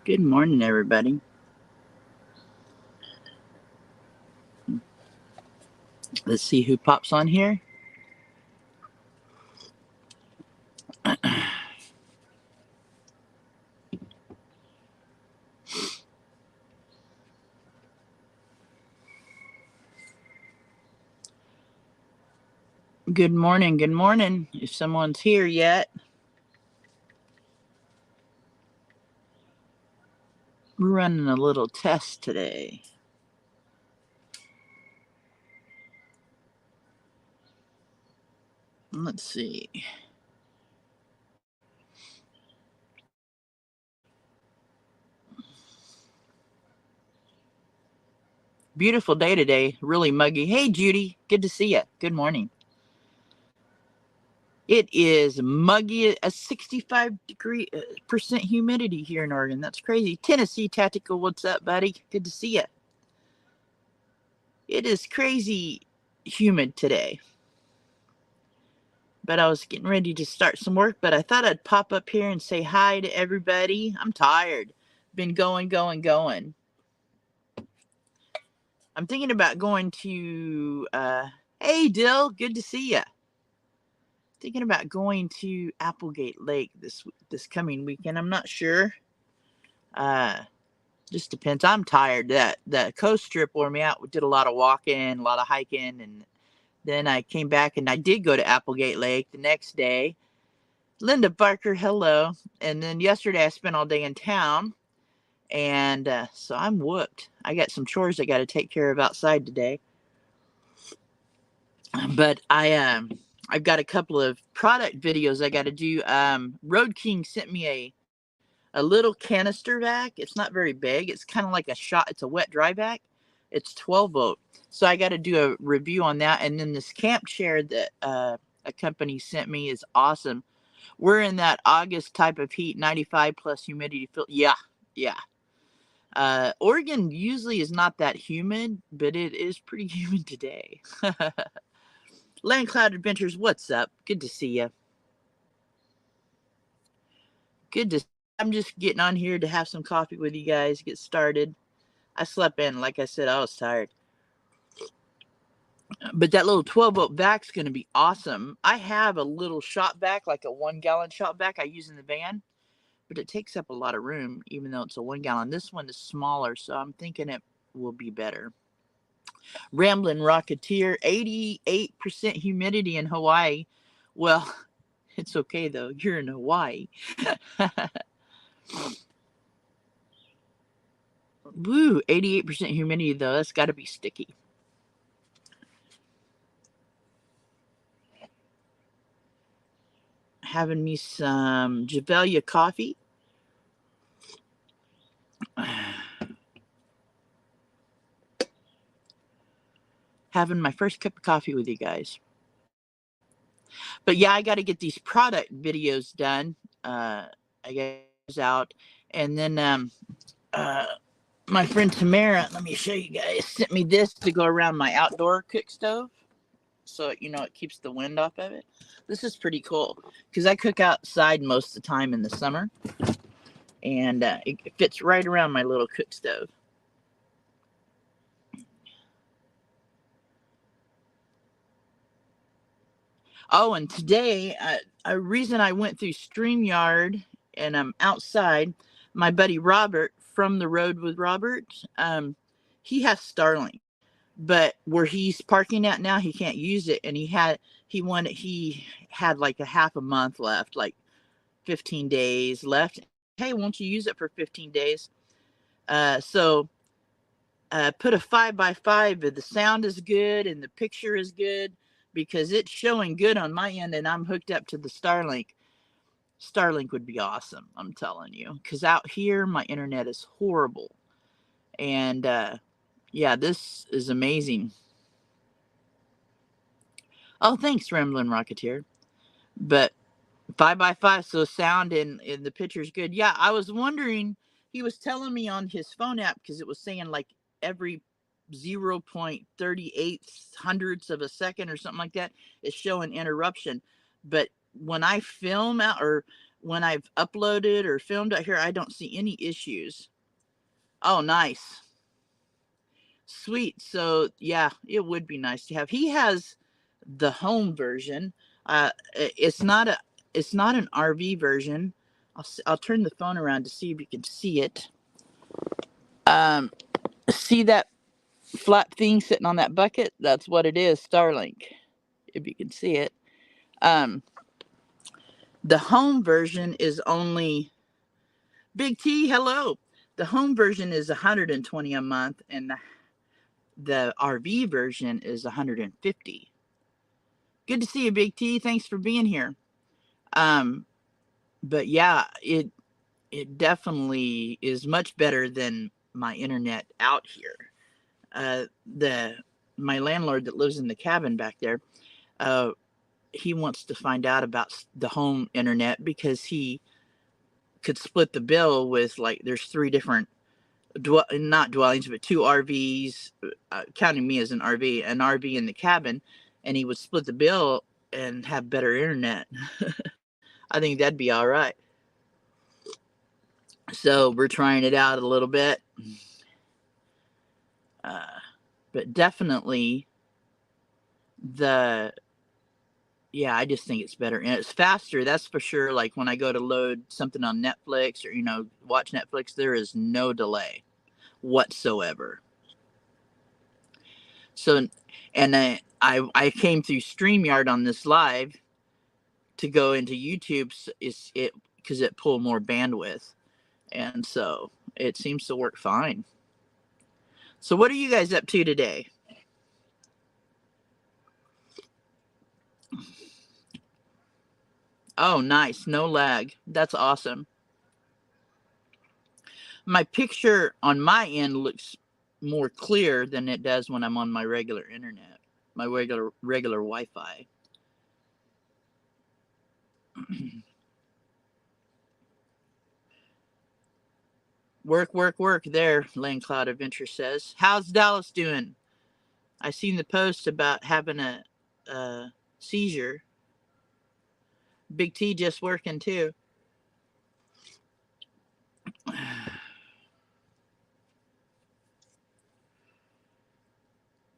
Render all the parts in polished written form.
Good morning, everybody. Let's see who pops on here. Good morning. Good morning. If someone's here yet, we're running a little test today. Let's see. Beautiful day today. Really muggy. Hey, Judy. Good to see you. Good morning. It is muggy, a 65% humidity here in Oregon. That's crazy. Tennessee Tactical, what's up, buddy? Good to see you. It is crazy humid today. But I was getting ready to start some work, but I thought I'd pop up here and say hi to everybody. I'm tired. Been going. I'm thinking about going to, hey, Dill, good to see ya. Thinking about going to Applegate Lake this coming weekend. I'm not sure. Uh, just depends. I'm tired. That coast trip wore me out. We did a lot of walking, a lot of hiking, and then I came back and I did go to Applegate Lake the next day. Linda Barker, hello. And then yesterday I spent all day in town, and so I'm whooped. I got some chores I got to take care of outside today. But I've got a couple of product videos I got to do. Road King sent me a little canister vac. It's not very big. It's kind of like a shot. It's a wet dry vac. It's 12 volt. So I got to do a review on that. And then this camp chair that a company sent me is awesome. We're in that August type of heat, 95 plus humidity. Yeah. Oregon usually is not that humid, but it is pretty humid today. Land Cloud Adventures, what's up? Good to see you. Good to. I'm just getting on here to have some coffee with you guys. Get started. I slept in, like I said, I was tired. But that little 12 volt vac's going to be awesome. I have a little shop vac, like a 1 gallon shop vac I use in the van, but it takes up a lot of room, even though it's a 1 gallon. This one is smaller, so I'm thinking it will be better. Ramblin' Rocketeer, 88% humidity in Hawaii. Well, it's okay though. You're in Hawaii. Woo, 88% humidity though. That's got to be sticky. Having me some Javelia coffee. Having my first cup of coffee with you guys. But yeah, I got to get these product videos done. I guess out. And then my friend Tamara, let me show you guys, sent me this to go around my outdoor cook stove. So, it keeps the wind off of it. This is pretty cool because I cook outside most of the time in the summer. And it fits right around my little cook stove. Oh, and today, a reason I went through StreamYard and I'm outside, my buddy Robert from the Road with Robert, he has Starlink, but where he's parking at now, he can't use it, and he had like a half a month left, like 15 days left. Hey, won't you use it for 15 days? So put a 5x5, but the sound is good and the picture is good because it's showing good on my end and I'm hooked up to the Starlink. Starlink would be awesome, I'm telling you, because out here my internet is horrible. And yeah, this is amazing. Oh, thanks, Ramblin' Rocketeer. But 5x5, so sound and the picture's good. Yeah, I was wondering, he was telling me on his phone app because it was saying like every 0.38 hundredths of a second or something like that is showing interruption. But when I film out or when I've uploaded or filmed out here, I don't see any issues. Oh, nice. Sweet. So yeah, it would be nice to have. He has the home version. It's not an RV version. I'll turn the phone around to see if you can see it. See that flat thing sitting on that bucket? That's what it is, Starlink. If you can see it. The home version is only Big T. Hello. The home version is 120 a month, and the RV version is 150. Good to see you, Big T. Thanks for being here. But yeah, it definitely is much better than my internet out here. My landlord that lives in the cabin back there, he wants to find out about the home internet because he could split the bill with, like, there's 3 different not dwellings, but 2 RVs, counting me as an RV in the cabin, and he would split the bill and have better internet. I think that'd be all right. So we're trying it out a little bit. But definitely I just think it's better. And it's faster, that's for sure. Like when I go to load something on Netflix or, watch Netflix, there is no delay whatsoever. So, and I came through StreamYard on this live to go into YouTube, because it pulled more bandwidth. And so it seems to work fine. So what are you guys up to today? Oh, nice. No lag. That's awesome. My picture on my end looks more clear than it does when I'm on my regular internet, my regular Wi-Fi. Work there, Lane Cloud Adventure says. How's Dallas doing? I seen the post about having a seizure. Big T just working too.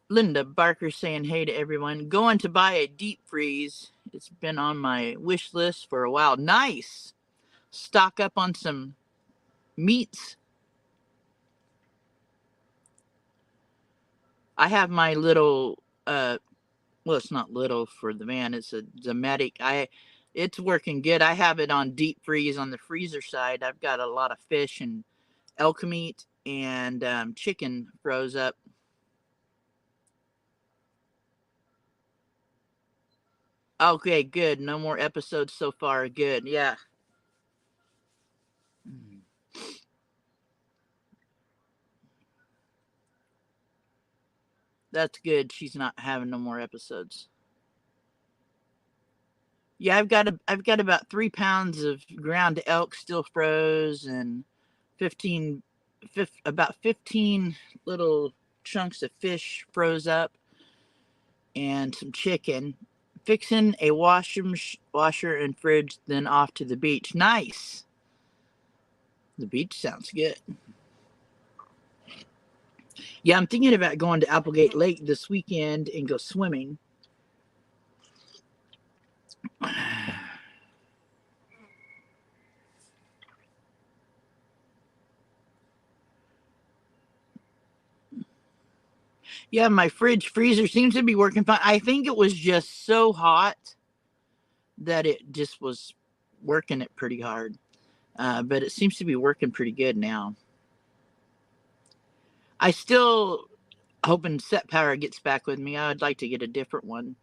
Linda Barker saying hey to everyone. Going to buy a deep freeze. It's been on my wish list for a while. Nice. Stock up on some meats. I have my little well, it's not little for the van, it's a Dometic. It's working good. I have it on deep freeze on the freezer side. I've got a lot of fish and elk meat and chicken froze up. Okay, good. No more episodes so far. Good. Yeah. That's good. She's not having no more episodes. Yeah, I've got about 3 pounds of ground elk still froze, and about 15 little chunks of fish froze up, and some chicken. Fixing a washer and fridge, then off to the beach. Nice. The beach sounds good. Yeah, I'm thinking about going to Applegate Lake this weekend and go swimming. Yeah, my freezer seems to be working fine. I think it was just so hot that it just was working it pretty hard. But it seems to be working pretty good now. I still hoping Set Power gets back with me. I would like to get a different one.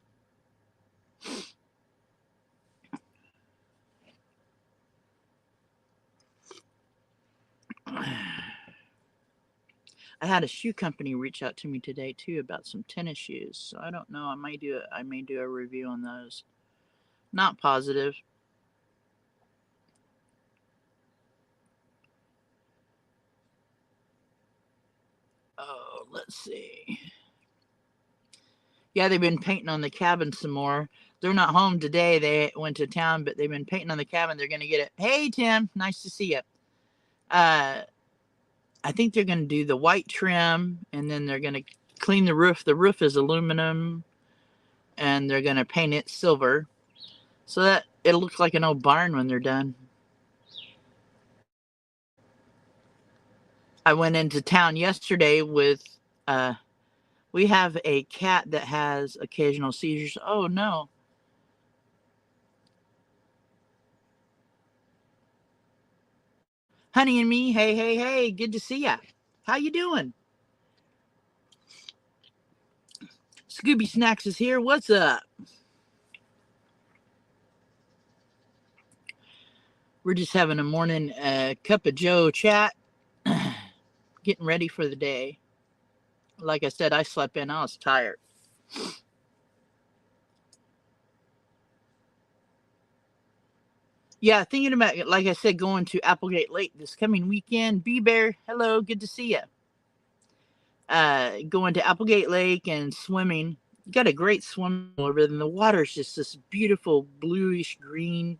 I had a shoe company reach out to me today too about some tennis shoes. So I don't know. I may do a review on those. Not positive. Oh, let's see. Yeah, they've been painting on the cabin some more. They're not home today. They went to town, but they've been painting on the cabin. They're going to get it. Hey, Tim, nice to see you. I think they're going to do the white trim, and then they're going to clean the roof. The roof is aluminum, and they're going to paint it silver so that it'll look like an old barn when they're done. I went into town yesterday with, we have a cat that has occasional seizures. Oh, no. Honey and me, hey, hey, hey, good to see ya. How you doing? Scooby Snacks is here. What's up? We're just having a morning cup of joe chat, getting ready for the day. Like I said, I slept in. I was tired. Yeah, thinking about it, like I said, going to Applegate Lake this coming weekend. B-Bear, hello, good to see you. Going to Applegate Lake and swimming. Got a great swim over there, and the water's just this beautiful bluish green,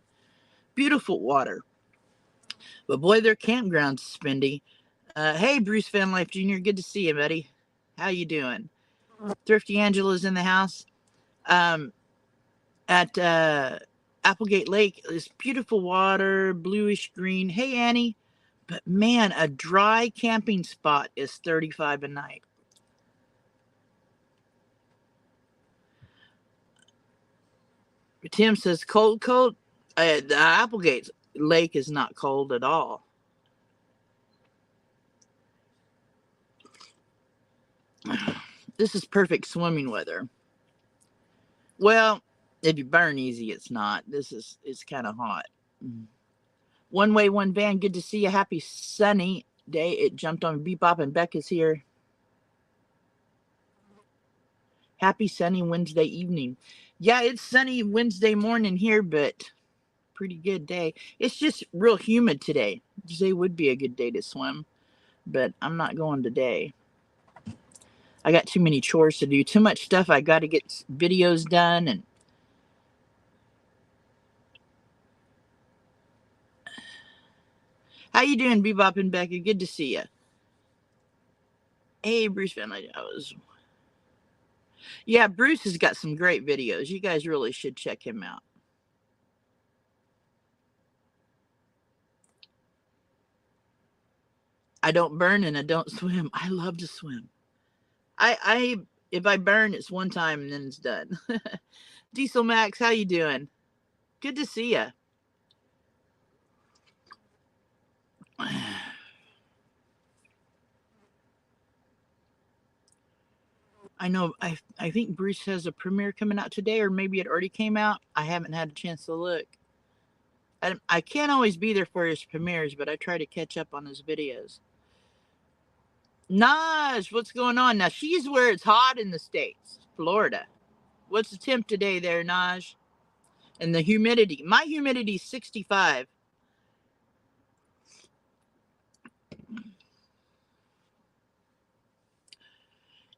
beautiful water. But boy, their campground's spendy. Hey, Bruce Van Life Jr., good to see you, buddy. How you doing? Thrifty Angela's in the house. At Applegate Lake, this beautiful water, bluish green. Hey, Annie. But man, a dry camping spot is $35 a night. Tim says cold. The Applegate Lake is not cold at all. This is perfect swimming weather. Well, if you burn easy, it's not. It's kind of hot. One way, one van. Good to see you. Happy sunny day. It jumped on Bebop and Beck is here. Happy sunny Wednesday evening. Yeah, it's sunny Wednesday morning here, but pretty good day. It's just real humid today. Today would be a good day to swim, but I'm not going today. I got too many chores to do, too much stuff. I got to get videos done. And how you doing, Bebop and Becca? Good to see you. Hey, Bruce Van Light. Yeah, Bruce has got some great videos. You guys really should check him out. I don't burn and I don't swim. I love to swim. If I burn, it's one time and then it's done. Diesel Max, how you doing? Good to see you. I know. I think Bruce has a premiere coming out today, or maybe it already came out. I haven't had a chance to look. I can't always be there for his premieres, but I try to catch up on his videos. Naj, what's going on? Now, she's where it's hot in the States, Florida. What's the temp today there, Naj? And the humidity. My humidity is 65.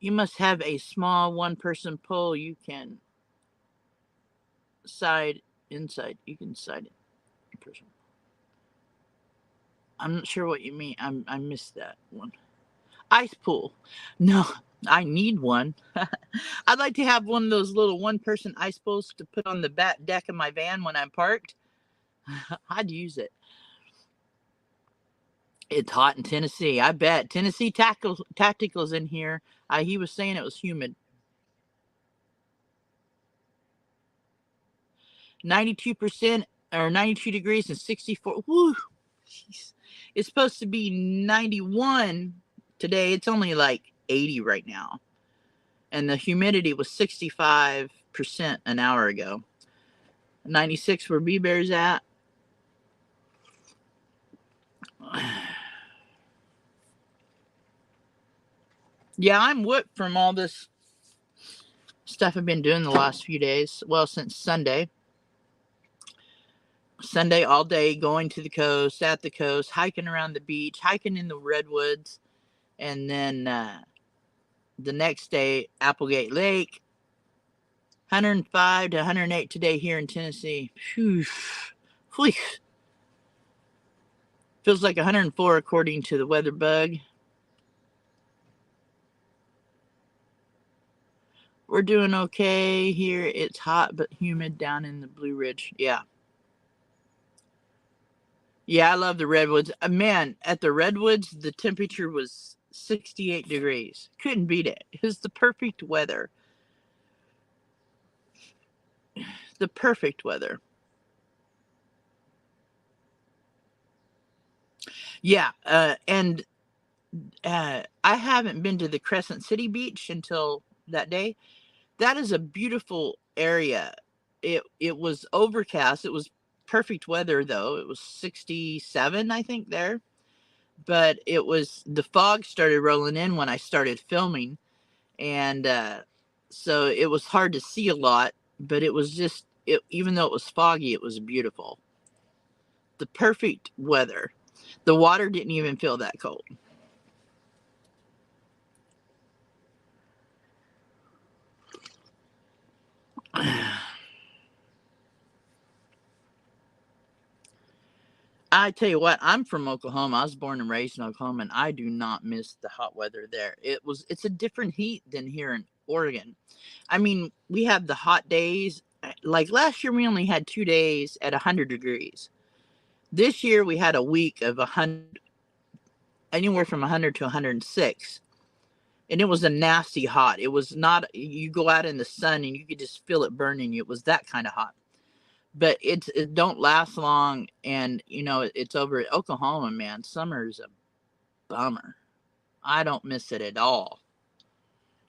You must have a small one-person pole. You can side inside. You can side it. Person. I'm not sure what you mean. I missed that one. Ice pool. No, I need one. I'd like to have one of those little one-person ice pools to put on the back deck of my van when I'm parked. I'd use it. It's hot in Tennessee. I bet. Tennessee Tactical's in here. He was saying it was humid. 92% or 92 degrees and 64. Woo. Jeez. It's supposed to be 91 today. It's only like 80 right now. And the humidity was 65% an hour ago. 96 where B-Bear's at. Yeah, I'm whipped from all this stuff I've been doing the last few days. Well, since Sunday. Sunday all day, going to the coast, at the coast, hiking around the beach, hiking in the redwoods. And then the next day, Applegate Lake. 105 to 108 today here in Tennessee. Phew. Whew. Feels like 104 according to the weather bug. We're doing okay here. It's hot but humid down in the Blue Ridge. Yeah. Yeah, I love the redwoods. Man, at the redwoods, the temperature was 68 degrees. Couldn't beat it. It was the perfect weather. The perfect weather. Yeah, and I haven't been to the Crescent City Beach until that day. That is a beautiful area. It was overcast. It was perfect weather though. It was 67, I think, there. But the fog started rolling in when I started filming, and so it was hard to see a lot, but it was just even though it was foggy, it was beautiful. The perfect weather. The water didn't even feel that cold. I tell you what, I'm from Oklahoma. I was born and raised in Oklahoma, and I do not miss the hot weather there. It's a different heat than here in Oregon. I mean, we have the hot days. Like last year, we only had 2 days at 100 degrees. This year, we had a week of 100, anywhere from 100 to 106. And it was a nasty hot. It was not, you go out in the sun and you could just feel it burning you. It was that kind of hot. But it don't last long, and it's over at Oklahoma, man. Summer is a bummer. I don't miss it at all.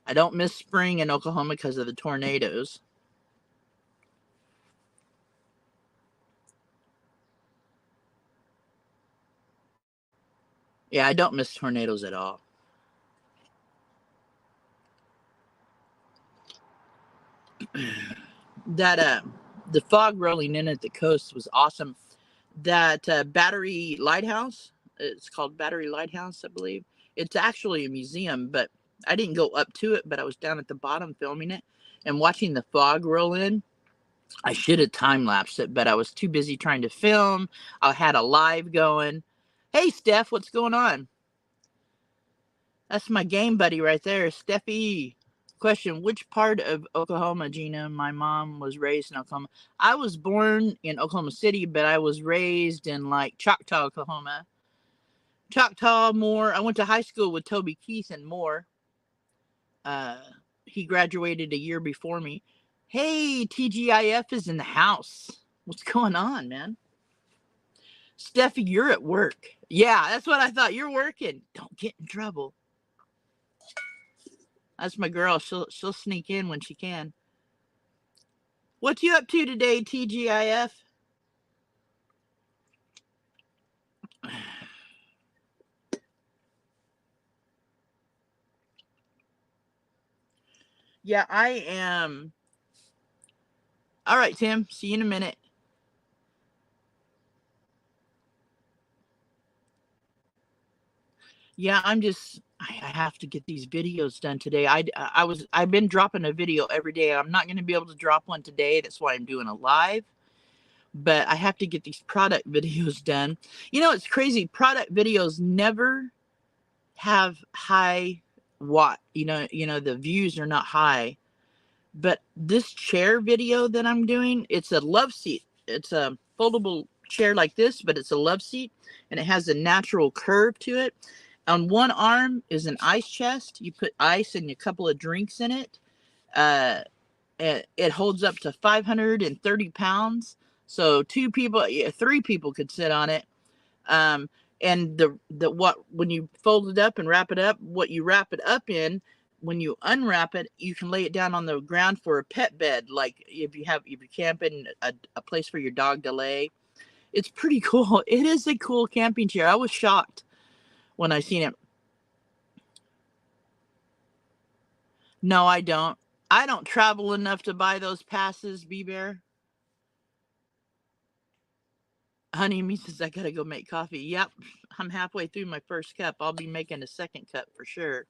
I don't miss spring in Oklahoma because of the tornadoes. Yeah, I don't miss tornadoes at all. That the fog rolling in at the coast was awesome. That Battery Lighthouse, it's called Battery Lighthouse, I believe. It's actually a museum, but I didn't go up to it, but I was down at the bottom filming it and watching the fog roll in. I should have time lapsed it, but I was too busy trying to film. I had a live going. Hey, Steph, what's going on? That's my game buddy right there, Steffi. Question: which part of Oklahoma, Gina? My mom was raised in Oklahoma. I was born in Oklahoma City, but I was raised in like Choctaw, Oklahoma. Choctaw, Moore. I went to high school with Toby Keith and Moore. Uh, he graduated a year before me. Hey, TGIF is in the house. What's going on, man? Steffi, you're at work. Yeah, that's what I thought. You're working. Don't get in trouble. That's my girl. She'll sneak in when she can. What you up to today, TGIF? Yeah, I am. All right, Tim. See you in a minute. Yeah, I have to get these videos done today. I've been dropping a video every day. I'm not going to be able to drop one today. That's why I'm doing a live. But I have to get these product videos done. It's crazy. Product videos never have high watt. The views are not high. But this chair video that I'm doing, it's a love seat. It's a foldable chair like this, but it's a love seat, and it has a natural curve to it. On one arm is an ice chest. You put ice and a couple of drinks in it. It holds up to 530 pounds. So 3 people could sit on it. And when you fold it up and wrap it up, what you wrap it up in, when you unwrap it, you can lay it down on the ground for a pet bed. Like if you're camping, a place for your dog to lay. It's pretty cool. It is a cool camping chair. I was shocked when I seen it. No, I don't. I don't travel enough to buy those passes, B-Bear. Honey, me says I gotta go make coffee. Yep, I'm halfway through my first cup. I'll be making a second cup for sure.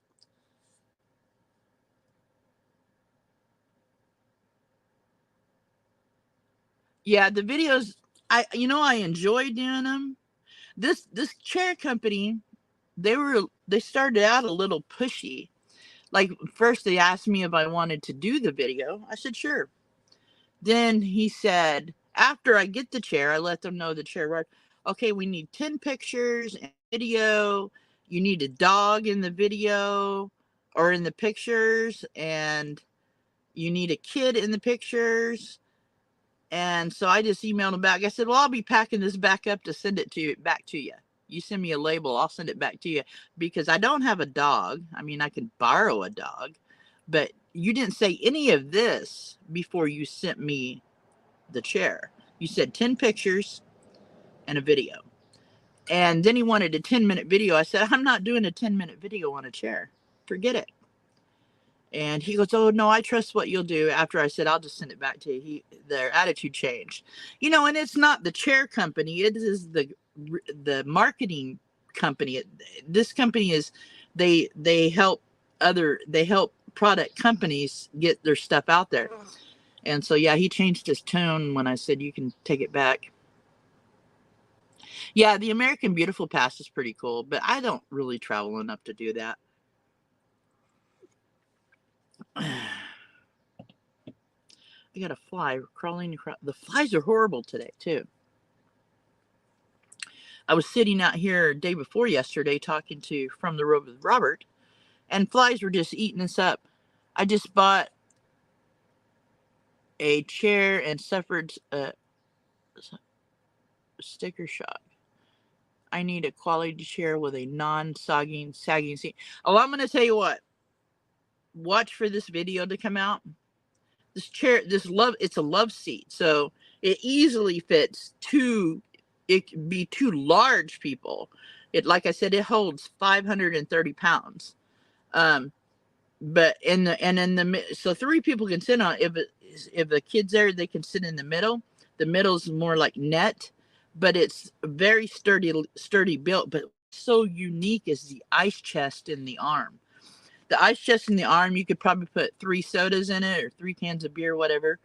Yeah, the videos, I enjoy doing them. This chair company, they started out a little pushy. Like first they asked me if I wanted to do the video. I said sure. Then he said, after I get the chair, I let them know the chair right. Okay, we need 10 pictures and video. You need a dog in the video or in the pictures, and you need a kid in the pictures. And so I just emailed him back. I said, well, I'll be packing this back up to send it back to you. You send me a label, I'll send it back to you, because I don't have a dog. I mean, I could borrow a dog, but you didn't say any of this before you sent me the chair. You said 10 pictures and a video. And then he wanted a 10-minute video. I said, I'm not doing a 10-minute video on a chair. Forget it. And he goes, oh, no, I trust what you'll do. After I said, I'll just send it back to you. Their attitude changed. And it's not the chair company. It is the marketing company. This company is, they help product companies get their stuff out there. And so, yeah, he changed his tone when I said, you can take it back. Yeah, the American Beautiful Pass is pretty cool, but I don't really travel enough to do that. I got a fly crawling across. The flies are horrible today, too. I was sitting out here day before yesterday talking to From the Road with Robert, and flies were just eating us up. I just bought a chair and suffered a sticker shock. I need a quality chair with a non-sagging seat. Oh, I'm going to tell you what. Watch for this video to come out. This chair, it's a love seat. So it easily fits it can be two large people. Like I said, it holds 530 pounds. But so three people can sit on it. If the kid's there, they can sit in the middle. The middle's more like net, but it's very sturdy built. But so unique is the ice chest in the arm. The ice chest in the arm, you could probably put 3 sodas in it or 3 cans of beer, whatever,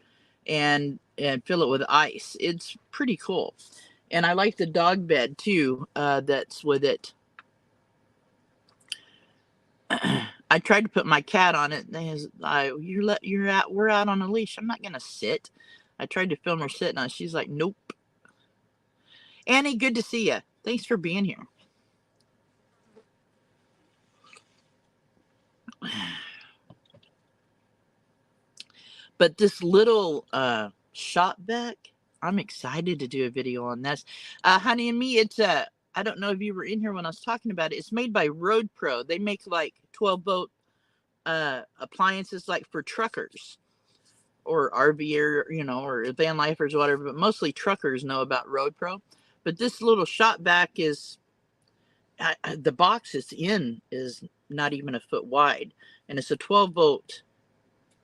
and fill it with ice. It's pretty cool. And I like the dog bed too, that's with it. I tried to put my cat on it. We're out on a leash. I'm not gonna sit. I tried to film her sitting on it. She's like, nope. Annie, good to see you. Thanks for being here. But this little Shopvac, I'm excited to do a video on this. Honey and me, it's I don't know if you were in here when I was talking about it. It's made by Road Pro. They make like 12-volt appliances like for truckers or RV or van lifers or whatever, but mostly truckers know about Road Pro. But this little Shopvac is, the box it's in is not even a foot wide, and it's a 12-volt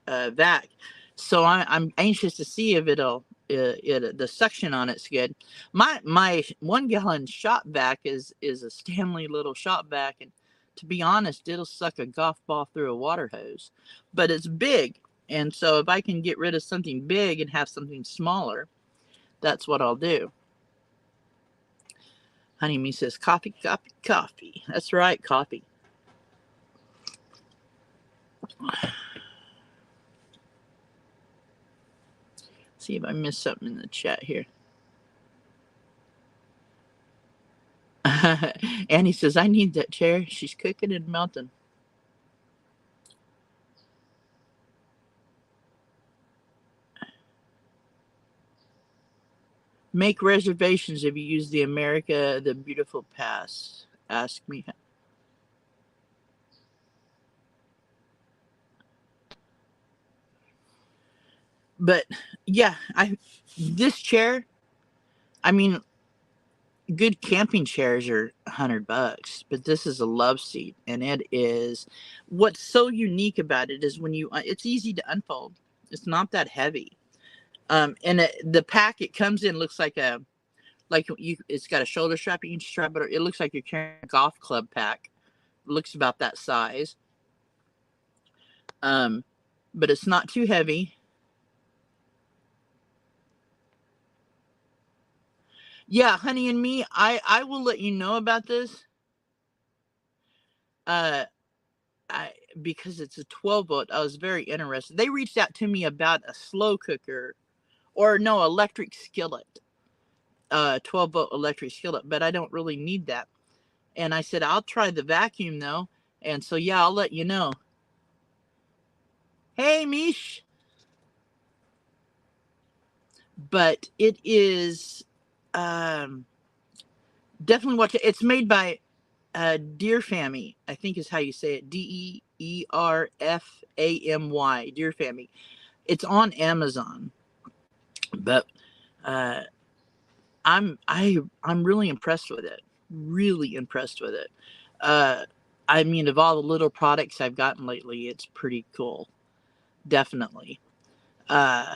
vac. So I'm anxious to see if the suction on it's good. My 1-gallon Shopvac is a Stanley little Shopvac, and to be honest, it'll suck a golf ball through a water hose. But it's big, and so if I can get rid of something big and have something smaller, that's what I'll do. Honey Me says, coffee, coffee, coffee. That's right, coffee. See if I missed something in the chat here. Annie says, I need that chair. She's cooking and melting. Make reservations if you use the Beautiful Pass. Ask me. But yeah, this chair, I mean, good camping chairs are $100, but this is a love seat, and it is. What's so unique about it is it's easy to unfold. It's not that heavy, and the pack it comes in looks like it's got a shoulder strap. You can strap it. It looks like you're carrying a golf club pack. It looks about that size, but it's not too heavy. Yeah, Honey and Me, I will let you know about this. Uh, I because it's a 12 volt. I was very interested. They reached out to me about a slow cooker, or no, electric skillet. 12 volt electric skillet, but I don't really need that. And I said I'll try the vacuum though. And so yeah, I'll let you know. Hey, Mish. But it is definitely watch it. It's made by Deer Family, I think is how you say it. DEERFAMY, Deer Family. It's on Amazon, but uh, I'm really impressed with it. Really impressed with it. Uh, I mean, of all the little products I've gotten lately, it's pretty cool. Definitely. Uh,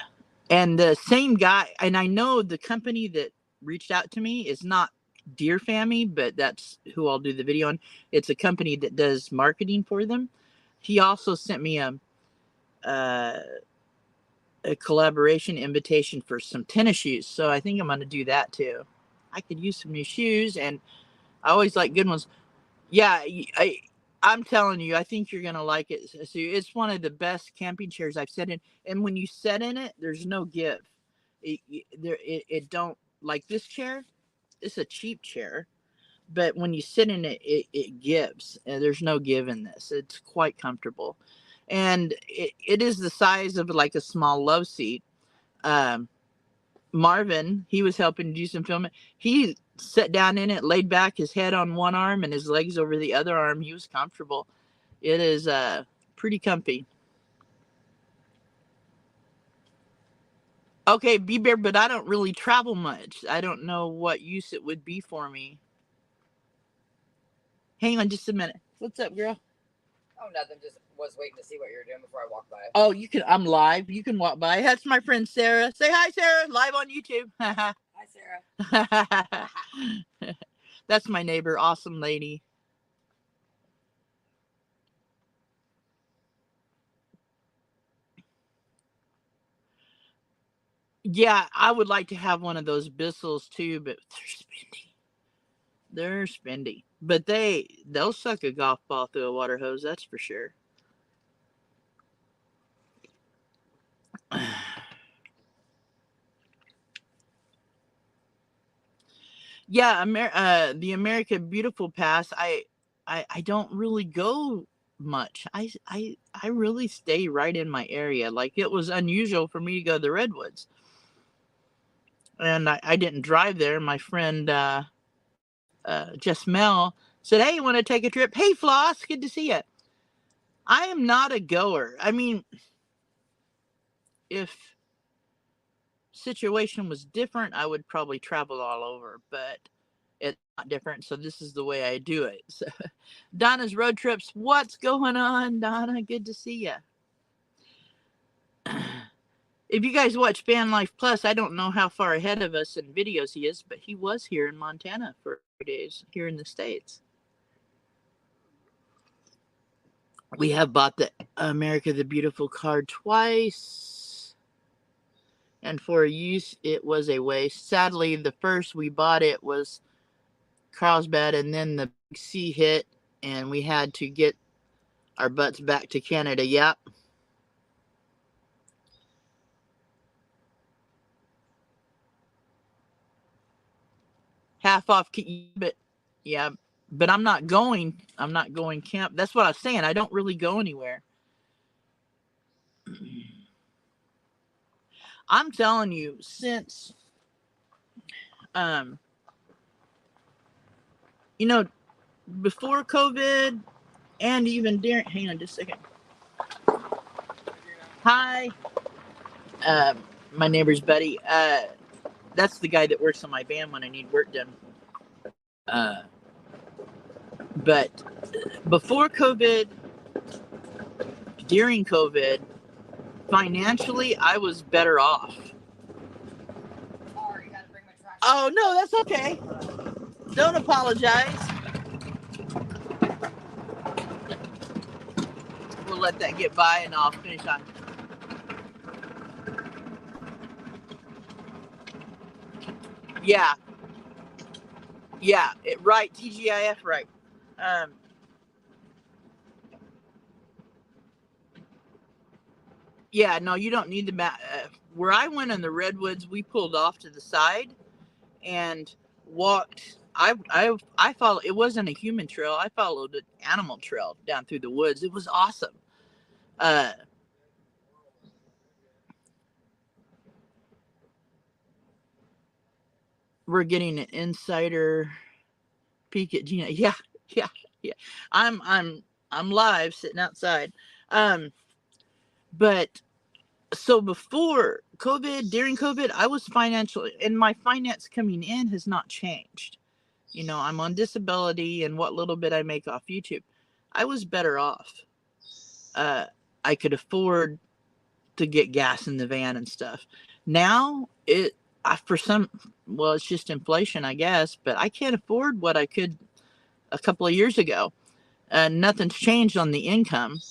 and the same guy, and I know the company that reached out to me is not Deer Family, but that's who I'll do the video on. It's a company that does marketing for them. He also sent me uh, a collaboration invitation for some tennis shoes, so I think I'm going to do that too. I could use some new shoes, and I always like good ones. Yeah, I'm telling you, I think you're gonna like it. So it's one of the best camping chairs I've sat in, and when you sit in it, there's no give. It don't like this chair. It's a cheap chair, but when you sit in it, it gives. And there's no give in this. It's quite comfortable, and it is the size of like a small love seat. Um, Marvin, he was helping do some filming. He sat down in it, laid back, his head on one arm and his legs over the other arm. He was comfortable. It is pretty comfy. Okay, Bee Bear, but I don't really travel much. I don't know what use it would be for me. Hang on just a minute. What's up, girl? Oh, nothing. Just was waiting to see what you were doing before I walked by. Oh, you can. I'm live. You can walk by. That's my friend Sarah. Say hi, Sarah. Live on YouTube. Hi, Sarah. That's my neighbor. Awesome lady. Yeah, I would like to have one of those Bissells too, but they're spendy. They're spendy. But they'll suck a golf ball through a water hose, that's for sure. Yeah, the America Beautiful Pass, I don't really go much. I really stay right in my area. Like it was unusual for me to go to the Redwoods. And I didn't drive there. My friend Jess Mel said, "Hey, you want to take a trip? Hey, Floss, good to see you." I am not a goer. I mean, if situation was different, I would probably travel all over, but it's not different, so this is the way I do it. So, Donna's Road Trips, what's going on, Donna? Good to see you. If you guys watch Van Life Plus, I don't know how far ahead of us in videos he is, but he was here in Montana for 3 days here in the States. We have bought the America the Beautiful card twice, and for use it was a waste. Sadly, the first we bought it was Carlsbad, and then the sea hit, and we had to get our butts back to Canada. Yep. Half off, but yeah, but I'm not going camp. That's what I was saying. I don't really go anywhere. I'm telling you, since you know, before COVID and even during, hang on just a second. Hi. My neighbor's buddy. That's the guy that works on my van when I need work done. But before COVID, during COVID, financially, I was better off. Sorry, gotta bring my trash. Oh, no, that's okay. Don't apologize. We'll let that get by and I'll finish on. Yeah. Yeah, right. TGIF, right. Um, yeah, no, you don't need the map. Where I went in the redwoods, we pulled off to the side and walked. I followed. It wasn't a human trail. I followed an animal trail down through the woods. It was awesome. Uh, we're getting an insider peek at Gina. Yeah, yeah, yeah. I'm live sitting outside. Um, but so before COVID, during COVID, I was financially, and my finance coming in has not changed. You know, I'm on disability, and what little bit I make off YouTube, I was better off. Uh, I could afford to get gas in the van and stuff. Now for some, well, it's just inflation, I guess, but I can't afford what I could a couple of years ago. Nothing's changed on the income.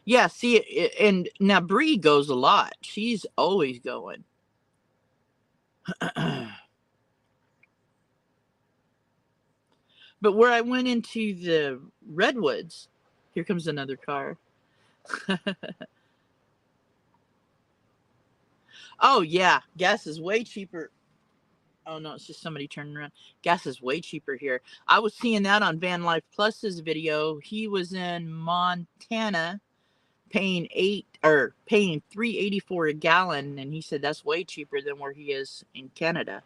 Yeah, see, and now Bree goes a lot. She's always going. But where I went into the redwoods, here comes another car. Oh yeah, gas is way cheaper. Oh no, it's just somebody turning around. Gas is way cheaper here. I was seeing that on Van Life Plus's video. He was in Montana paying paying 3.84 a gallon, and he said that's way cheaper than where he is in Canada.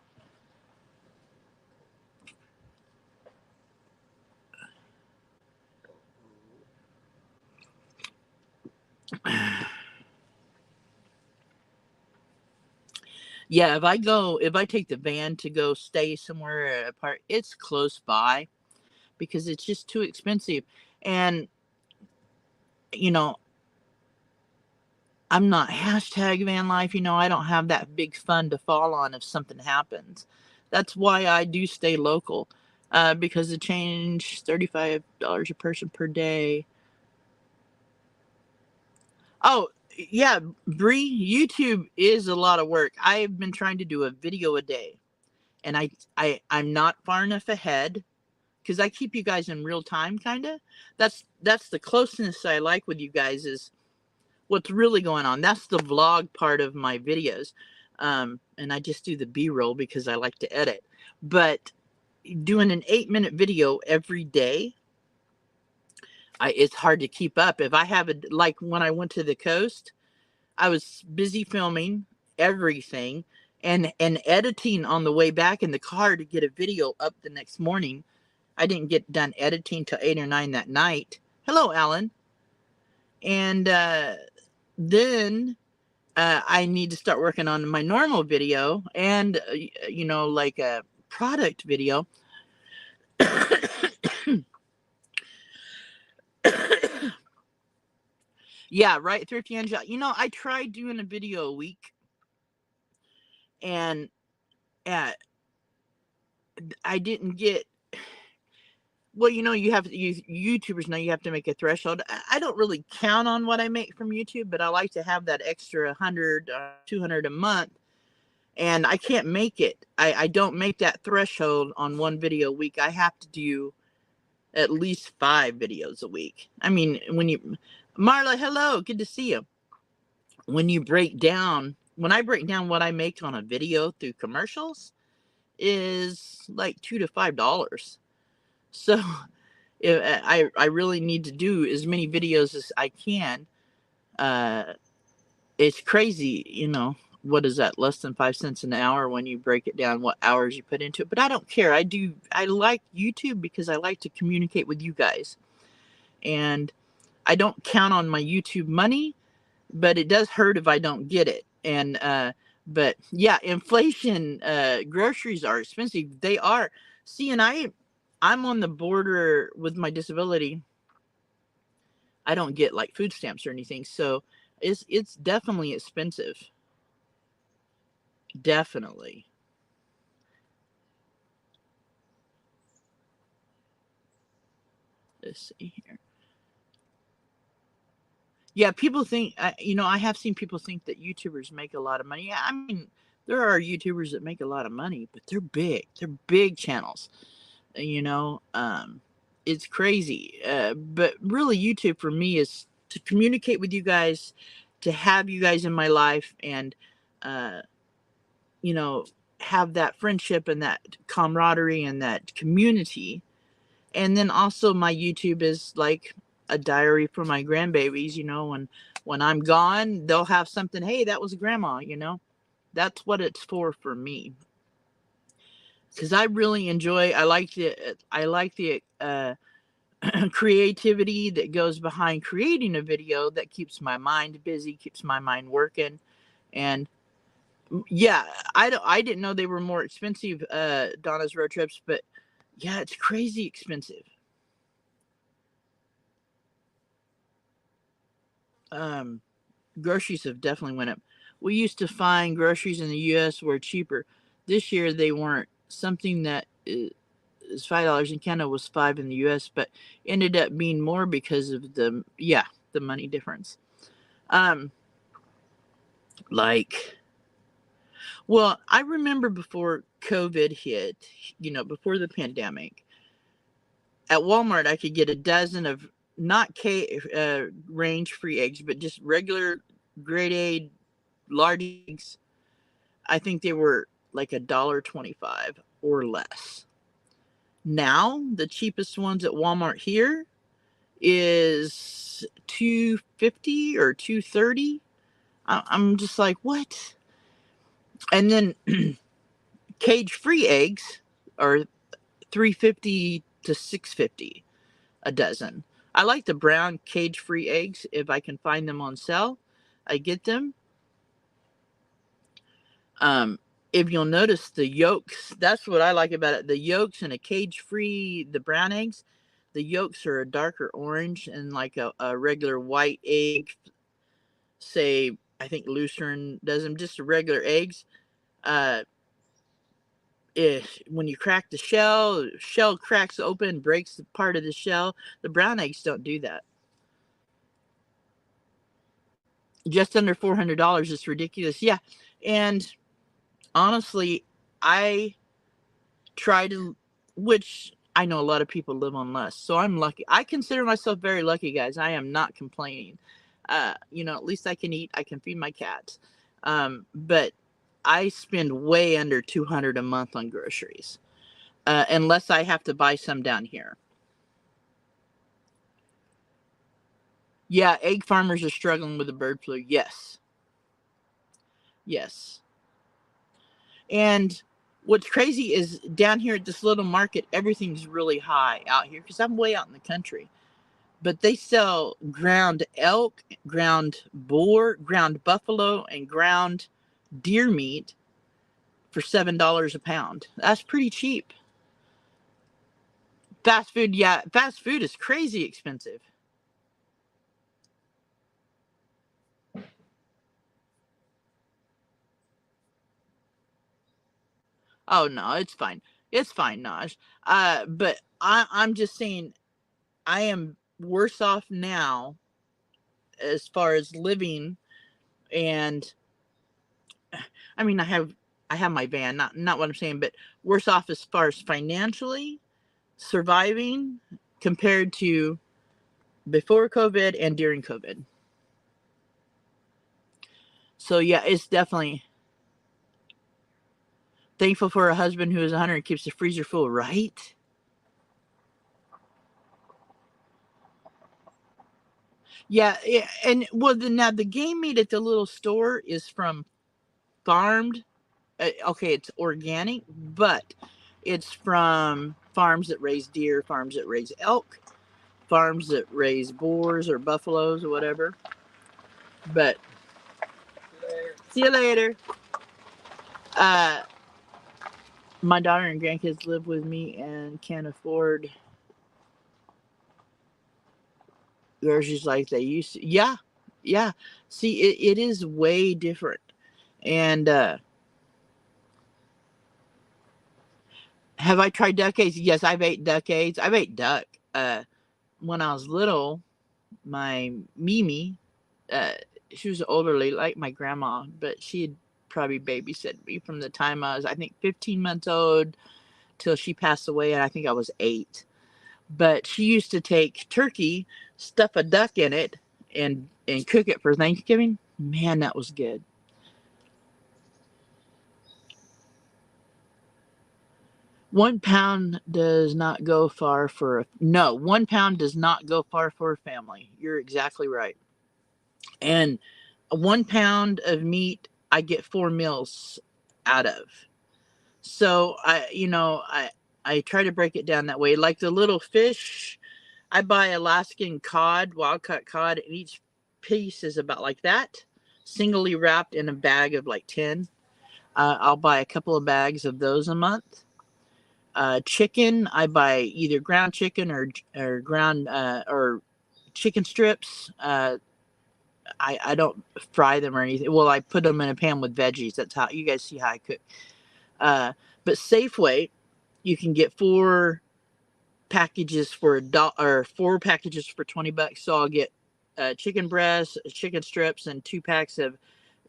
Yeah, if I take the van to go stay somewhere apart, it's close by because it's just too expensive. And you know, I'm not hashtag van life. You know, I don't have that big fund to fall on if something happens. That's why I do stay local, because the change $35 a person per day. Oh yeah, Bree, YouTube is a lot of work. I've been trying to do a video a day, and I'm not far enough ahead because I keep you guys in real time, kind of. That's the closeness I like with you guys is what's really going on. That's the vlog part of my videos. And I just do the B-roll because I like to edit. But doing an 8-minute video every day, it's hard to keep up. If I have it, like when I went to the coast, I was busy filming everything and editing on the way back in the car to get a video up the next morning. I didn't get done editing till 8 or 9 that night. Hello, Alan. And then I need to start working on my normal video and, like a product video. Yeah, right, Thrifty Angel. You know, I tried doing a video a week, and uh, I didn't get. Well, YouTubers know you have to make a threshold. I don't really count on what I make from YouTube, but I like to have that extra 100, 200 a month, and I can't make it. I don't make that threshold on one video a week. I have to do at least 5 videos a week. I mean, Marla, hello, good to see you. When I break down what I make on a video through commercials is like $2 to $5. So I really need to do as many videos as I can. Uh, it's crazy, what is that? Less than 5 cents an hour when you break it down, what hours you put into it. But I don't care. I like YouTube because I like to communicate with you guys. And I don't count on my YouTube money, but it does hurt if I don't get it. And but yeah, inflation, groceries are expensive. They are. See, and I'm on the border with my disability. I don't get like food stamps or anything, so it's definitely expensive. Definitely. Let's see here. Yeah, people think, I have seen people think that YouTubers make a lot of money. Yeah, I mean, there are YouTubers that make a lot of money, but they're big. They're big channels. You know, it's crazy. But really, YouTube for me is to communicate with you guys, to have you guys in my life, and, uh, you know, have that friendship and that camaraderie and that community. And then also my YouTube is like a diary for my grandbabies, when I'm gone, they'll have something, hey, that was grandma, That's what it's for me. Cuz I really enjoy I like the creativity that goes behind creating a video that keeps my mind busy, keeps my mind working. And yeah, I didn't know they were more expensive, Donna's road trips, but yeah, it's crazy expensive. Um Groceries have definitely went up. We used to find groceries in the US were cheaper. This year they weren't. Something that is $5 in Canada was 5 in the US, but ended up being more because of the money difference. Um like well, I remember before COVID hit, before the pandemic, at Walmart I could get a dozen of not range free eggs, but just regular grade A large eggs. I think they were like $1.25 or less. Now the cheapest ones at Walmart here is $2.50 or $2.30. I'm just like, what? And then cage-free eggs are $3.50 to $6.50 a dozen. I like the brown cage-free eggs. If I can find them on sale, I get them. Um, if you'll notice the yolks, that's what I like about it. The yolks in a cage-free, the brown eggs, the yolks are a darker orange, and like a regular white egg, say, I think Lucerne does them, just regular eggs. Uh, when you crack the shell cracks open, breaks the part of the shell. The brown eggs don't do that. Just under $400, it's ridiculous. Yeah, and honestly, I try to, which I know a lot of people live on less, so I'm lucky. I consider myself very lucky, guys. I am not complaining. At least I can eat, I can feed my cats. But I spend way under 200 a month on groceries, unless I have to buy some down here. Yeah, egg farmers are struggling with the bird flu. Yes. And what's crazy is down here at this little market, everything's really high out here because I'm way out in the country. But they sell ground elk, ground boar, ground buffalo, and ground deer meat for $7 a pound. That's pretty cheap. Fast food, yeah, fast food is crazy expensive. Oh no, it's fine. It's fine, Naj. But I'm just saying I am worse off now as far as living, and I mean I have my van, not what I'm saying, but worse off as far as financially surviving compared to before COVID and during COVID. So yeah, it's definitely thankful for a husband who is 100 and keeps the freezer full, right? Yeah, and well, now the game meat at the little store is from farmed. Okay, it's organic, but it's from farms that raise deer, farms that raise elk, farms that raise boars or buffaloes or whatever. But see you later. Uh, my daughter and grandkids live with me and can't afford groceries like they used to. Yeah, yeah. See, it is way different. And have I tried duck eggs? Yes, I've ate duck eggs. I've ate duck. When I was little, my Mimi she was elderly, like my grandma, but she had probably babysat me from the time I was, I think, 15 months old till she passed away, and I think I was 8. But she used to take turkey, stuff a duck in it, and cook it for Thanksgiving. Man, that was good. 1 pound does not go far for a no. 1 pound does not go far for a family. You're exactly right. And 1 pound of meat, I get 4 meals out of. So I try to break it down that way. Like the little fish, I buy Alaskan cod, wild caught cod, and each piece is about like that, singly wrapped in a bag of like 10. I'll buy a couple of bags of those a month. Chicken, I buy either ground chicken or ground or chicken strips. I don't fry them or anything. Well, I put them in a pan with veggies. That's how you guys see how I cook. But Safeway, you can get 4 packages for $1 or 4 packages for $20. So I'll get chicken breasts, chicken strips, and 2 packs of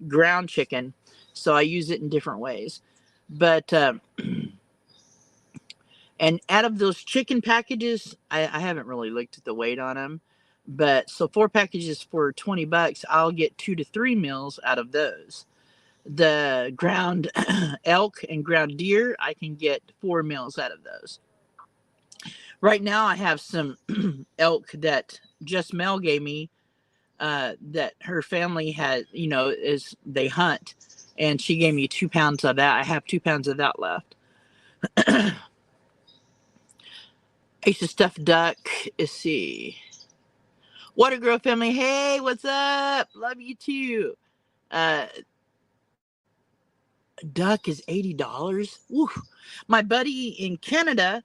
ground chicken. So I use it in different ways. But and out of those chicken packages, I haven't really looked at the weight on them. But so 4 packages for $20, I'll get 2 to 3 meals out of those. The ground elk and ground deer, I can get 4 meals out of those. Right now, I have some elk that just Mel gave me that her family had, is they hunt, and she gave me 2 pounds of that. I have 2 pounds of that left. I used to stuff duck. Let's see. Water Girl family, hey, what's up? Love you too. Duck is $80. Woo. My buddy in Canada,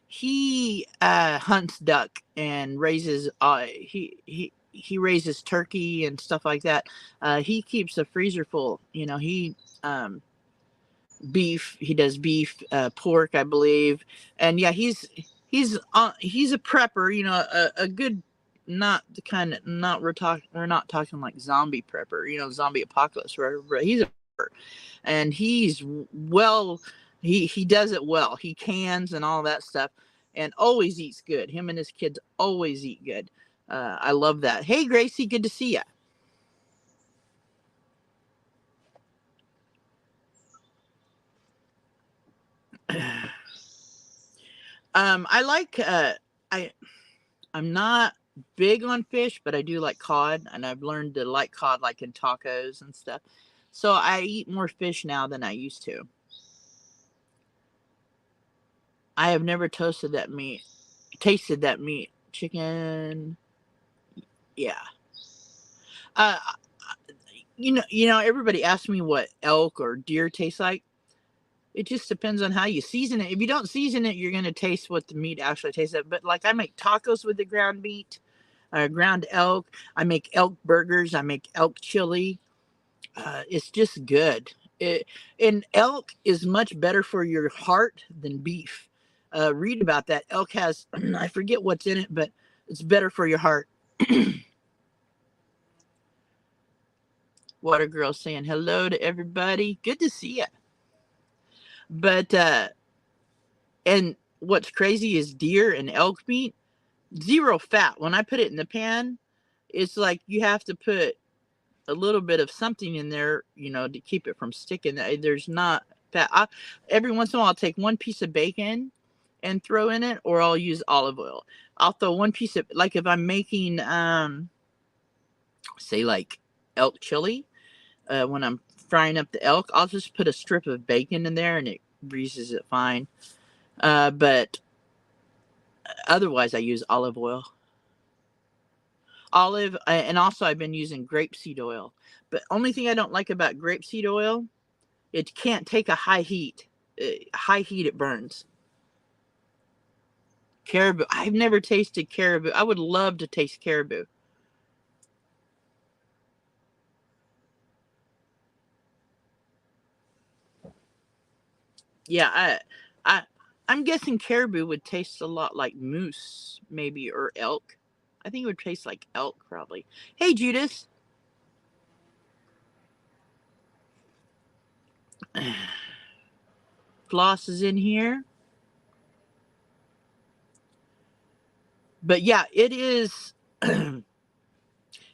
he hunts duck and raises he raises turkey and stuff like that. He keeps a freezer full. He beef. He does beef, pork, I believe, and yeah, he's a prepper. A good, not the kind of not we're not talking like zombie prepper. Zombie apocalypse. Right? He's a prepper, and he's well. He does it well. He cans and all that stuff, and always eats good. Him and his kids always eat good. I love that. Hey, Gracie, good to see you. I like I'm not big on fish, but I do like cod, and I've learned to like cod like in tacos and stuff. So I eat more fish now than I used to. I have never tasted that meat. Chicken, yeah. Uh, everybody asks me what elk or deer tastes like. It just depends on how you season it. If you don't season it, you're gonna taste what the meat actually tastes like. But like I make tacos with the ground meat, ground elk. I make elk burgers. I make elk chili. It's just good. And elk is much better for your heart than beef. Read about that. Elk has, I forget what's in it, but it's better for your heart. Water Girl saying hello to everybody. Good to see you. But, and what's crazy is deer and elk meat, 0 fat. When I put it in the pan, it's like you have to put a little bit of something in there, to keep it from sticking. There's not fat. Every once in a while, I'll take 1 piece of bacon and throw in it, or I'll use olive oil. I'll throw 1 piece of, like if I'm making, say like elk chili, when I'm frying up the elk, I'll just put a strip of bacon in there and it greases it fine. But otherwise, I use olive oil. And also I've been using grapeseed oil. But only thing I don't like about grapeseed oil, it can't take a high heat. High heat, it burns. Caribou. I've never tasted caribou. I would love to taste caribou. Yeah, I'm guessing caribou would taste a lot like moose, maybe, or elk. I think it would taste like elk, probably. Hey, Judas. Floss is in here. But yeah, it is it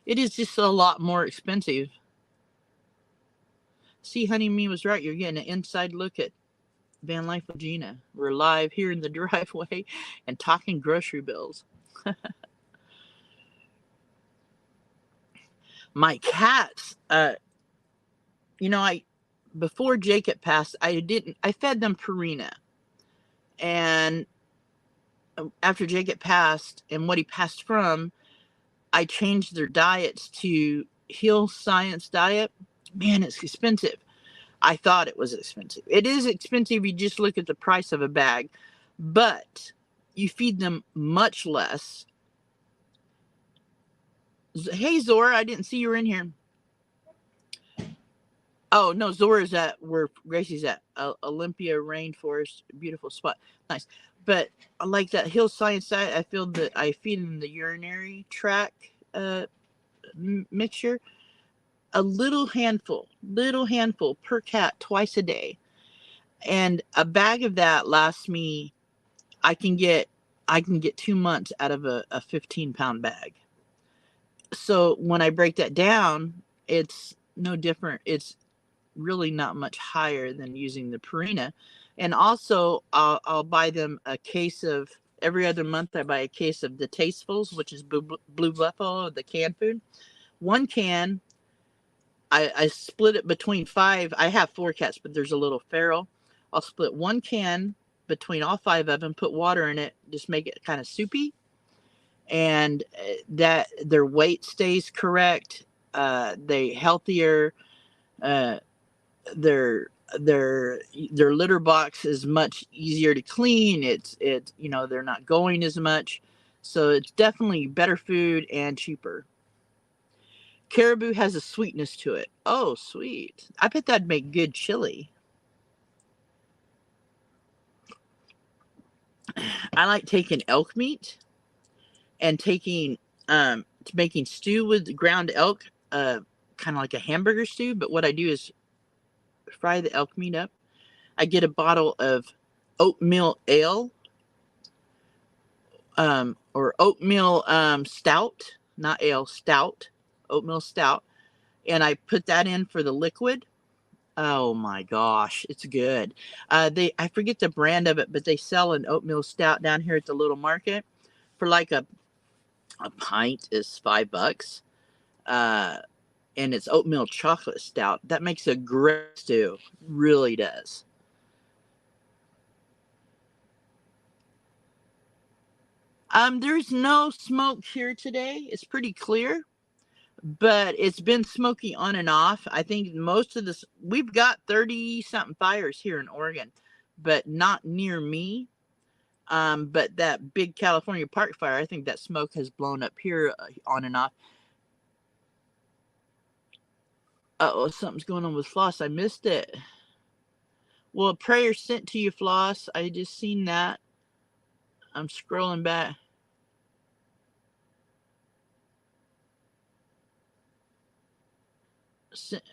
is just a lot more expensive. See, honey, me was right. You're getting an inside look at Van Life with Gina. We're live here in the driveway and talking grocery bills. My cats, before Jacob passed, I fed them Purina. And after Jacob passed and what he passed from, I changed their diets to Heal Science diet. Man, it's expensive. I thought it was expensive. It is expensive. You just look at the price of a bag, but you feed them much less. Hey, Zora, I didn't see you were in here. Oh, no, Zora's at where Gracie's at. Olympia Rainforest. Beautiful spot. Nice. But I like that Hill Science diet. I feel that I feed them the urinary tract mixture. A little handful per cat twice a day. And a bag of that lasts me, I can get 2 months out of a 15-pound bag. So when I break that down, it's no different. It's really not much higher than using the Purina. And also I'll buy them a case of, every other month I buy a case of the Tastefuls, which is Blue Buffalo, the canned food. One can, I split it between 5. I have 4 cats, but there's a little feral. I'll split 1 can between all 5 of them, put water in it, just make it kind of soupy. And that their weight stays correct. They healthier. Their litter box is much easier to clean. It's they're not going as much, so it's definitely better food and cheaper. Caribou has a sweetness to it. Oh, sweet! I bet that'd make good chili. I like taking elk meat and making stew with ground elk, kind of like a hamburger stew. But what I do is fry the elk meat up. I get a bottle of oatmeal ale, or oatmeal stout, not ale, stout, oatmeal stout, and I put that in for the liquid. Oh my gosh, it's good. I forget the brand of it, but they sell an oatmeal stout down here at the little market for like a pint is $5. And it's oatmeal chocolate stout. That makes a great stew. Really does. There's no smoke here today. It's pretty clear, but it's been smoky on and off. I think most of this, we've got 30 something fires here in Oregon, but not near me. But that big California park fire, I think that smoke has blown up here on and off. Uh-oh, something's going on with Floss. I missed it. Well, a prayer sent to you, Floss. I just seen that. I'm scrolling back.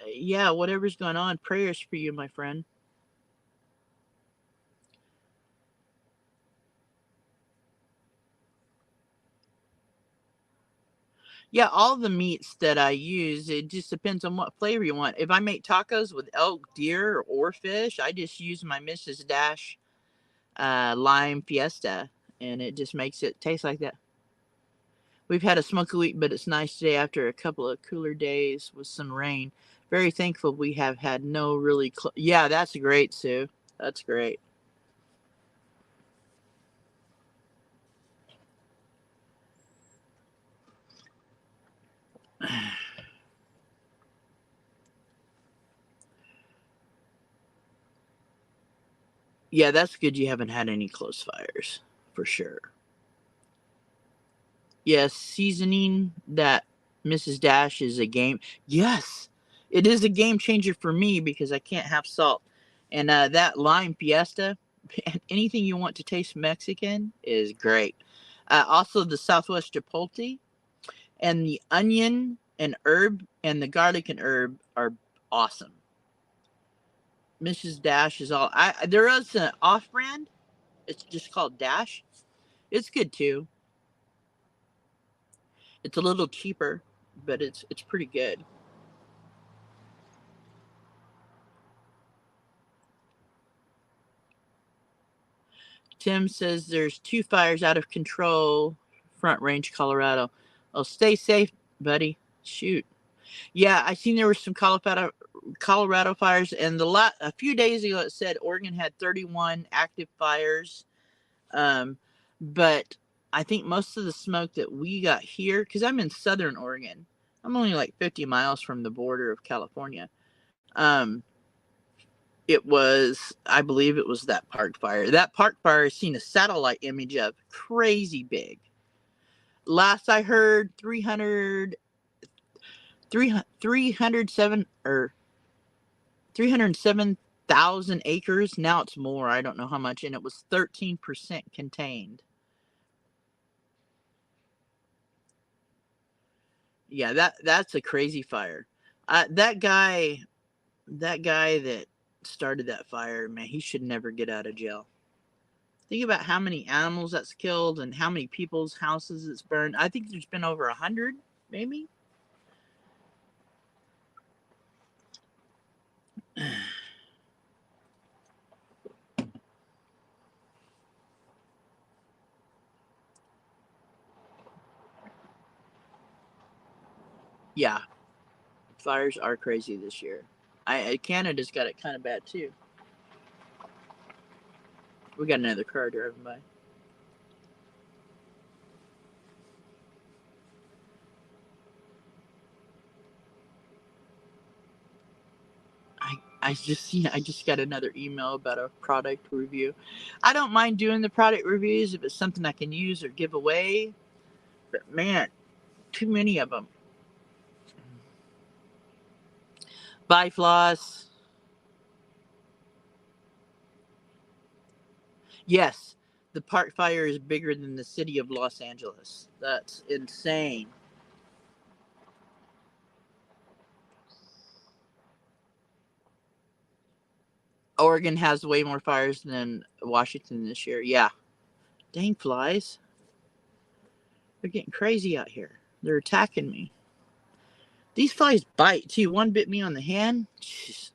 Yeah, whatever's going on, prayers for you, my friend. Yeah, all the meats that I use, it just depends on what flavor you want. If I make tacos with elk, deer, or fish, I just use my Mrs. Dash lime fiesta, and it just makes it taste like that. We've had a smoky week, but it's nice today after a couple of cooler days with some rain. Very thankful we have had no really yeah, that's great, Sue. That's great. Yeah, that's good you haven't had any close fires, for sure. Yes, seasoning that Mrs. Dash is a game. Yes, it is a game changer for me because I can't have salt. And that lime fiesta, anything you want to taste Mexican is great. Also, the Southwest Chipotle and the onion and herb and the garlic and herb are awesome. Mrs. Dash is all. There is an off-brand. It's just called Dash. It's good too. It's a little cheaper, but it's pretty good. Tim says there's 2 fires out of control, Front Range, Colorado. Oh, stay safe, buddy. Shoot. Yeah, I seen there were some Colorado fires, and a few days ago it said Oregon had 31 active fires. But I think most of the smoke that we got here, because I'm in Southern Oregon, I'm only like 50 miles from the border of California. I believe it was that park fire. That park fire I seen a satellite image of, crazy big. Last I heard, 307,000 acres. Now it's more. I don't know how much, and it was 13% contained. Yeah, that's a crazy fire. That guy that started that fire, man, he should never get out of jail. Think about how many animals that's killed and how many people's houses it's burned. I think there's been over 100, maybe. Yeah, fires are crazy this year. Canada's got it kind of bad too. We got another car driving by. I just got another email about a product review. I don't mind doing the product reviews if it's something I can use or give away, but man, too many of them. Bifloss. Yes, the park fire is bigger than the city of Los Angeles. That's insane. Oregon has way more fires than Washington this year. Yeah. Dang flies. They're getting crazy out here. They're attacking me. These flies bite too. One bit me on the hand. Jeez.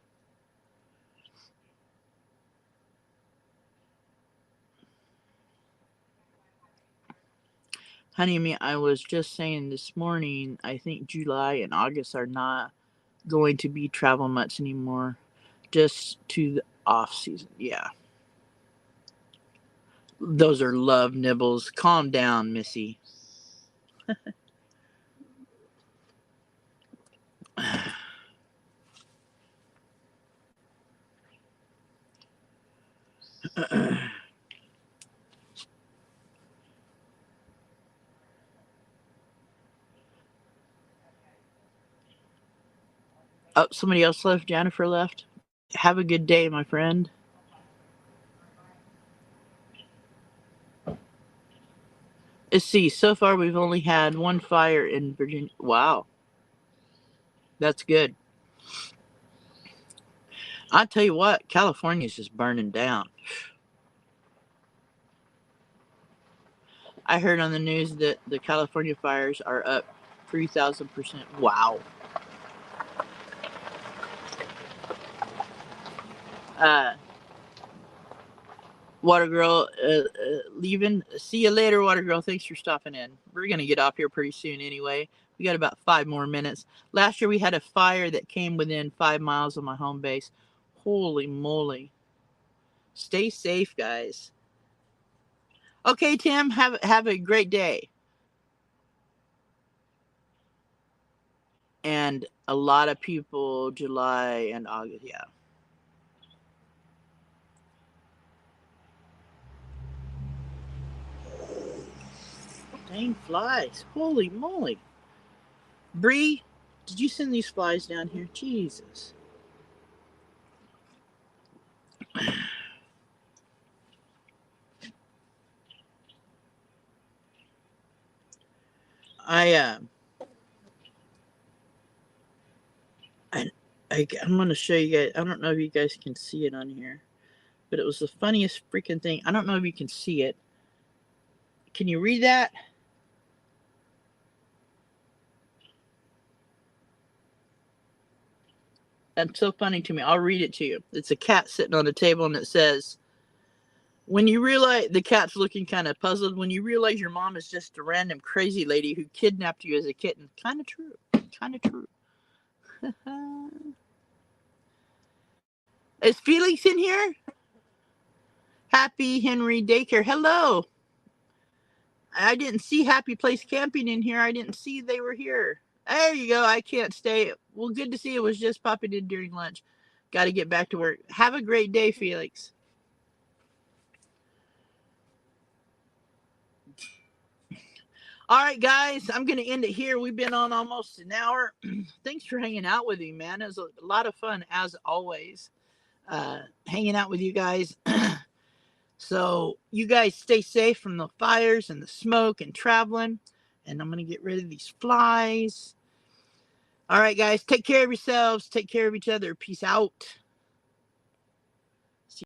Honey, I was just saying this morning, I think July and August are not going to be travel much anymore. Just to the off season. Yeah. Those are love nibbles. Calm down, Missy. Oh, somebody else left. Jennifer left. Have a good day, my friend. Let's see. So far, we've only had one fire in Virginia. Wow. That's good. I'll tell you what, California's just burning down. I heard on the news that the California fires are up 3,000%. Wow. Water Girl, leaving. See you later, Water Girl. Thanks for stopping in. We're going to get off here pretty soon anyway. We got about 5 more minutes. Last year we had a fire that came within 5 miles of my home base. Holy moly. Stay safe, guys. Okay, Tim, have a great day. And a lot of people, July and August, yeah. Dang flies. Holy moly. Bree, did you send these flies down here? Jesus. I I'm going to show you guys. I don't know if you guys can see it on here, but it was the funniest freaking thing. I don't know if you can see it. Can you read that? That's so funny to me. I'll read it to you. It's a cat sitting on a table and it says, when you realize, the cat's looking kind of puzzled, when you realize your mom is just a random crazy lady who kidnapped you as a kitten. Kind of true. Kind of true. Is Felix in here? Happy Henry Daycare. Hello. I didn't see Happy Place Camping in here. I didn't see they were here. There you go. I can't stay. Well, good to see you. Was just popping in during lunch. Got to get back to work. Have a great day, Felix. All right, guys. I'm going to end it here. We've been on almost an hour. Thanks for hanging out with me, man. It was a lot of fun, as always, hanging out with you guys. So you guys stay safe from the fires and the smoke and traveling. And I'm going to get rid of these flies. All right, guys. Take care of yourselves. Take care of each other. Peace out.